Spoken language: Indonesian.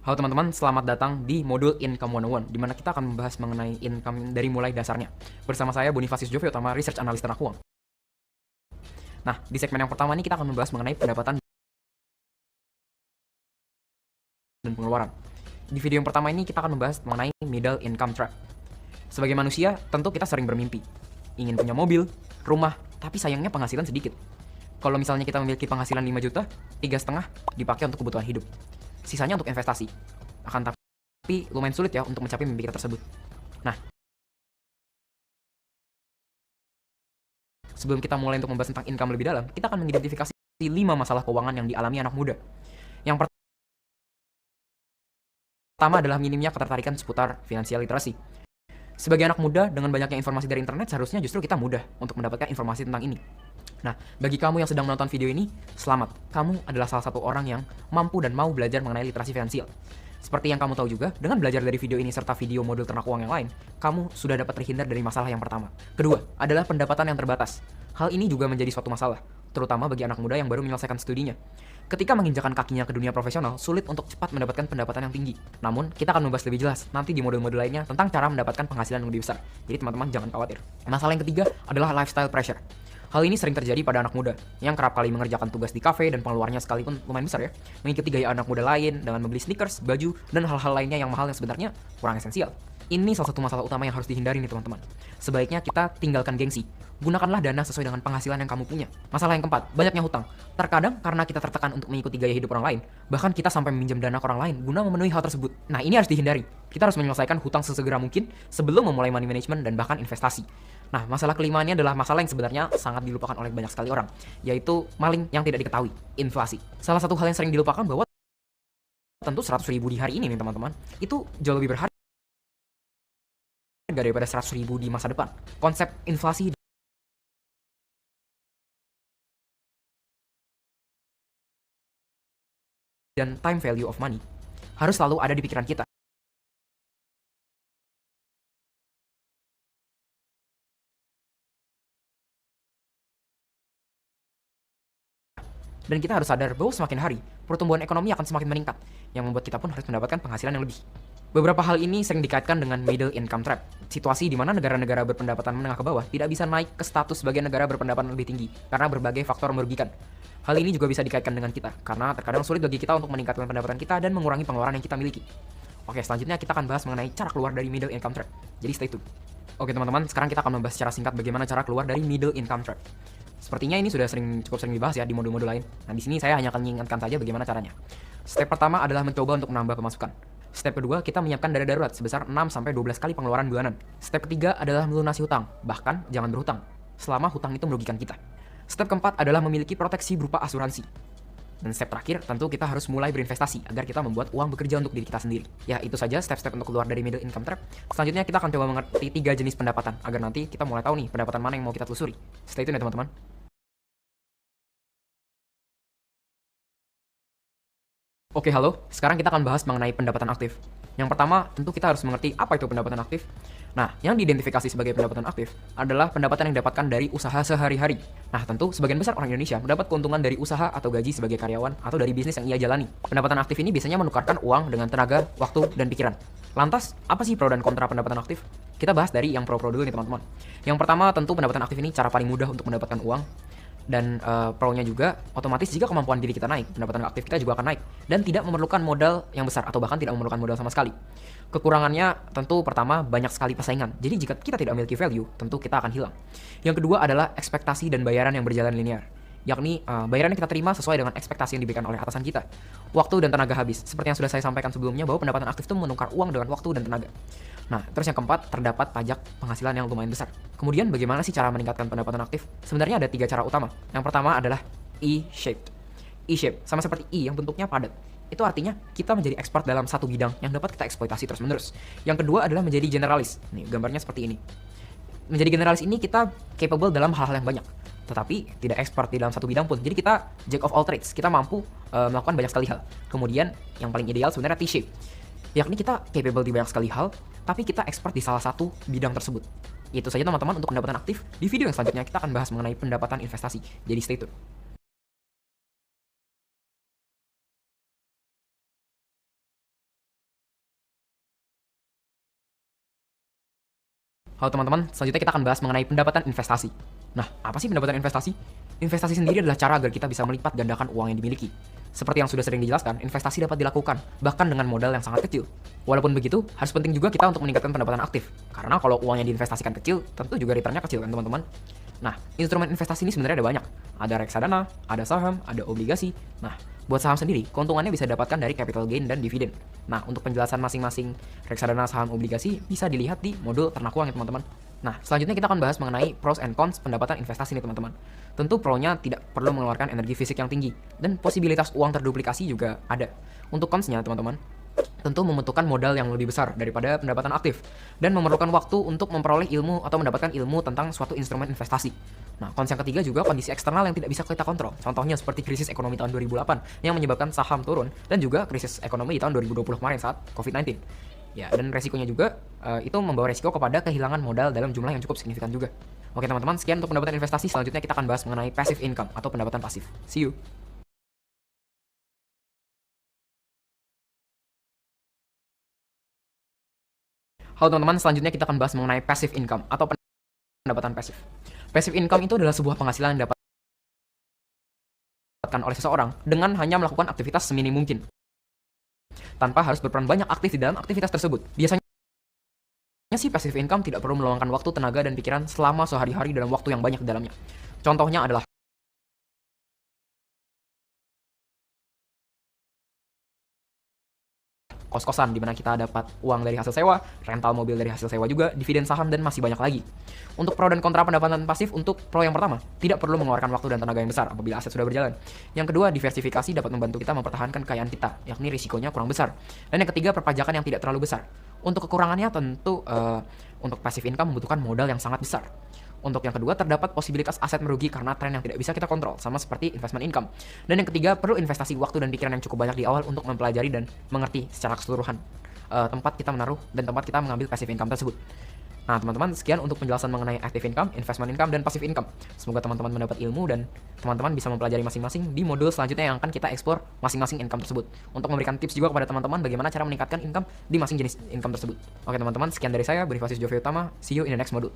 Halo teman-teman, selamat datang di modul Income 101, di mana kita akan membahas mengenai income dari mulai dasarnya. Bersama saya Bonifasius Jovi Utama, Research Analyst Ternak Uang. Nah, di segmen yang pertama ini kita akan membahas mengenai pendapatan dan pengeluaran. Di video yang pertama ini kita akan membahas mengenai middle income trap. Sebagai manusia, tentu kita sering bermimpi. Ingin punya mobil, rumah, tapi sayangnya penghasilan sedikit. Kalau misalnya kita memiliki penghasilan 5 juta, 3,5 dipakai untuk kebutuhan hidup. Sisanya untuk investasi. Akan tapi lumayan sulit ya untuk mencapai mimpi kita tersebut. Nah, sebelum kita mulai untuk membahas tentang income lebih dalam, kita akan mengidentifikasi 5 masalah keuangan yang dialami anak muda. Yang pertama adalah minimnya ketertarikan seputar finansial literasi. Sebagai anak muda, dengan banyaknya informasi dari internet, seharusnya justru kita mudah untuk mendapatkan informasi tentang ini. Nah, bagi kamu yang sedang menonton video ini, selamat. Kamu adalah salah satu orang yang mampu dan mau belajar mengenai literasi finansial. Seperti yang kamu tahu juga, dengan belajar dari video ini serta video modul ternak uang yang lain, kamu sudah dapat terhindar dari masalah yang pertama. Kedua, adalah pendapatan yang terbatas. Hal ini juga menjadi suatu masalah, terutama bagi anak muda yang baru menyelesaikan studinya. Ketika menginjakan kakinya ke dunia profesional, sulit untuk cepat mendapatkan pendapatan yang tinggi. Namun, kita akan membahas lebih jelas nanti di modul-modul lainnya tentang cara mendapatkan penghasilan yang lebih besar. Jadi teman-teman jangan khawatir. Masalah yang ketiga adalah lifestyle pressure. Hal ini sering terjadi pada anak muda yang kerap kali mengerjakan tugas di kafe dan pengeluarannya sekalipun lumayan besar ya, mengikuti gaya anak muda lain dengan membeli sneakers, baju, dan hal-hal lainnya yang mahal yang sebenarnya kurang esensial. Ini salah satu masalah utama yang harus dihindari nih teman-teman. Sebaiknya kita tinggalkan gengsi. Gunakanlah dana sesuai dengan penghasilan yang kamu punya. Masalah yang keempat, banyaknya hutang. Terkadang karena kita tertekan untuk mengikuti gaya hidup orang lain, bahkan kita sampai meminjam dana ke orang lain guna memenuhi hal tersebut. Nah, ini harus dihindari. Kita harus menyelesaikan hutang sesegera mungkin sebelum memulai money management dan bahkan investasi. Nah, masalah kelima ini adalah masalah yang sebenarnya sangat dilupakan oleh banyak sekali orang, yaitu maling yang tidak diketahui, inflasi. Salah satu hal yang sering dilupakan bahwa tentu 100.000 di hari ini nih teman-teman, itu jauh lebih berharga daripada 100.000 di masa depan. Konsep inflasi dan time value of money harus selalu ada di pikiran kita. Dan kita harus sadar bahwa semakin hari, pertumbuhan ekonomi akan semakin meningkat, yang membuat kita pun harus mendapatkan penghasilan yang lebih. Beberapa hal ini sering dikaitkan dengan middle income trap, situasi di mana negara-negara berpendapatan menengah ke bawah tidak bisa naik ke status sebagai negara berpendapatan lebih tinggi, karena berbagai faktor merugikan. Hal ini juga bisa dikaitkan dengan kita, karena terkadang sulit bagi kita untuk meningkatkan pendapatan kita dan mengurangi pengeluaran yang kita miliki. Oke, selanjutnya kita akan bahas mengenai cara keluar dari middle income trap, jadi stay tune. Oke teman-teman, sekarang kita akan membahas secara singkat bagaimana cara keluar dari middle income trap. Sepertinya ini sudah cukup sering dibahas ya di modul-modul lain. Nah, di sini saya hanya akan mengingatkan saja bagaimana caranya. Step pertama adalah mencoba untuk menambah pemasukan. Step kedua, kita menyiapkan dana darurat sebesar 6-12 kali pengeluaran bulanan. Step ketiga adalah melunasi hutang, bahkan jangan berhutang, selama hutang itu merugikan kita. Step keempat adalah memiliki proteksi berupa asuransi. Dan step terakhir, tentu kita harus mulai berinvestasi agar kita membuat uang bekerja untuk diri kita sendiri. Ya, itu saja step-step untuk keluar dari middle income trap. Selanjutnya kita akan coba mengerti 3 jenis pendapatan, agar nanti kita mulai tahu nih pendapatan mana yang mau kita telusuri. Stay tune ya teman-teman. Oke, halo. Sekarang kita akan bahas mengenai pendapatan aktif. Yang pertama, tentu kita harus mengerti apa itu pendapatan aktif. Nah, yang diidentifikasi sebagai pendapatan aktif adalah pendapatan yang didapatkan dari usaha sehari-hari. Nah, tentu sebagian besar orang Indonesia mendapat keuntungan dari usaha atau gaji sebagai karyawan atau dari bisnis yang ia jalani. Pendapatan aktif ini biasanya menukarkan uang dengan tenaga, waktu, dan pikiran. Lantas, apa sih pro dan kontra pendapatan aktif? Kita bahas dari yang pro-pro dulu nih teman-teman. Yang pertama, tentu pendapatan aktif ini cara paling mudah untuk mendapatkan uang. Dan pro-nya juga, otomatis jika kemampuan diri kita naik, pendapatan aktif kita juga akan naik. Dan tidak memerlukan modal yang besar, atau bahkan tidak memerlukan modal sama sekali. Kekurangannya tentu pertama banyak sekali persaingan. Jadi jika kita tidak memiliki value, tentu kita akan hilang. Yang kedua adalah ekspektasi dan bayaran yang berjalan linear. Yakni bayaran yang kita terima sesuai dengan ekspektasi yang diberikan oleh atasan kita. Waktu dan tenaga habis. Seperti yang sudah saya sampaikan sebelumnya bahwa pendapatan aktif itu menukar uang dengan waktu dan tenaga. Nah, terus yang keempat, terdapat pajak penghasilan yang lumayan besar. Kemudian bagaimana sih cara meningkatkan pendapatan aktif? Sebenarnya ada 3 cara utama. Yang pertama adalah E-shaped. E-shape, sama seperti I yang bentuknya padat. Itu artinya kita menjadi expert dalam satu bidang yang dapat kita eksploitasi terus-menerus. Yang kedua adalah menjadi generalis. Nih, gambarnya seperti ini. Menjadi generalis ini kita capable dalam hal-hal yang banyak, tetapi tidak expert di dalam satu bidang pun. Jadi kita jack of all trades, kita mampu melakukan banyak sekali hal. Kemudian yang paling ideal sebenarnya T-shape, yakni kita capable di banyak sekali hal, tapi kita expert di salah satu bidang tersebut. Itu saja teman-teman untuk pendapatan aktif. Di video yang selanjutnya kita akan bahas mengenai pendapatan investasi. Jadi stay tune. Halo teman-teman, selanjutnya kita akan bahas mengenai pendapatan investasi. Nah, apa sih pendapatan investasi? Investasi sendiri adalah cara agar kita bisa melipat gandakan uang yang dimiliki. Seperti yang sudah sering dijelaskan, investasi dapat dilakukan, bahkan dengan modal yang sangat kecil. Walaupun begitu, harus penting juga kita untuk meningkatkan pendapatan aktif. Karena kalau uang yang diinvestasikan kecil, tentu juga returnnya kecil kan teman-teman. Nah, instrumen investasi ini sebenarnya ada banyak. Ada reksadana, ada saham, ada obligasi. Nah, buat saham sendiri, keuntungannya bisa didapatkan dari capital gain dan dividen. Nah, untuk penjelasan masing-masing reksadana, saham, obligasi bisa dilihat di modul ternak uang ya teman-teman. Nah, selanjutnya kita akan bahas mengenai pros and cons pendapatan investasi nih teman-teman. Tentu pro-nya tidak perlu mengeluarkan energi fisik yang tinggi, dan posibilitas uang terduplikasi juga ada. Untuk cons-nya teman-teman, tentu membutuhkan modal yang lebih besar daripada pendapatan aktif dan memerlukan waktu untuk memperoleh ilmu atau mendapatkan ilmu tentang suatu instrumen investasi. Nah, kons yang ketiga juga kondisi eksternal yang tidak bisa kita kontrol. Contohnya seperti krisis ekonomi tahun 2008 yang menyebabkan saham turun dan juga krisis ekonomi di tahun 2020 kemarin saat COVID-19. Ya, dan resikonya juga itu membawa resiko kepada kehilangan modal dalam jumlah yang cukup signifikan juga. Oke teman-teman, sekian untuk pendapatan investasi. Selanjutnya kita akan bahas mengenai passive income atau pendapatan pasif. See you. Halo teman-teman, selanjutnya kita akan bahas mengenai passive income atau pendapatan pasif. Passive income itu adalah sebuah penghasilan yang didapatkan oleh seseorang dengan hanya melakukan aktivitas seminim mungkin, tanpa harus berperan banyak aktif di dalam aktivitas tersebut. Biasanya sih passive income tidak perlu meluangkan waktu, tenaga, dan pikiran selama sehari-hari dalam waktu yang banyak di dalamnya. Contohnya adalah kos-kosan di mana kita dapat uang dari hasil sewa, rental mobil dari hasil sewa juga, dividen saham, dan masih banyak lagi. Untuk pro dan kontra pendapatan pasif, untuk pro yang pertama, tidak perlu mengeluarkan waktu dan tenaga yang besar apabila aset sudah berjalan. Yang kedua, diversifikasi dapat membantu kita mempertahankan kekayaan kita, yakni risikonya kurang besar. Dan yang ketiga, perpajakan yang tidak terlalu besar. Untuk kekurangannya tentu untuk passive income membutuhkan modal yang sangat besar. Untuk yang kedua, terdapat posibilitas aset merugi karena tren yang tidak bisa kita kontrol, sama seperti investment income. Dan yang ketiga, perlu investasi waktu dan pikiran yang cukup banyak di awal untuk mempelajari dan mengerti secara keseluruhan tempat kita menaruh dan tempat kita mengambil passive income tersebut. Nah teman-teman, sekian untuk penjelasan mengenai active income, investment income, dan passive income. Semoga teman-teman mendapat ilmu dan teman-teman bisa mempelajari masing-masing di modul selanjutnya yang akan kita explore masing-masing income tersebut. Untuk memberikan tips juga kepada teman-teman bagaimana cara meningkatkan income di masing jenis income tersebut. Oke teman-teman, sekian dari saya, Bonifacius Jovia Utama. See you in the next module.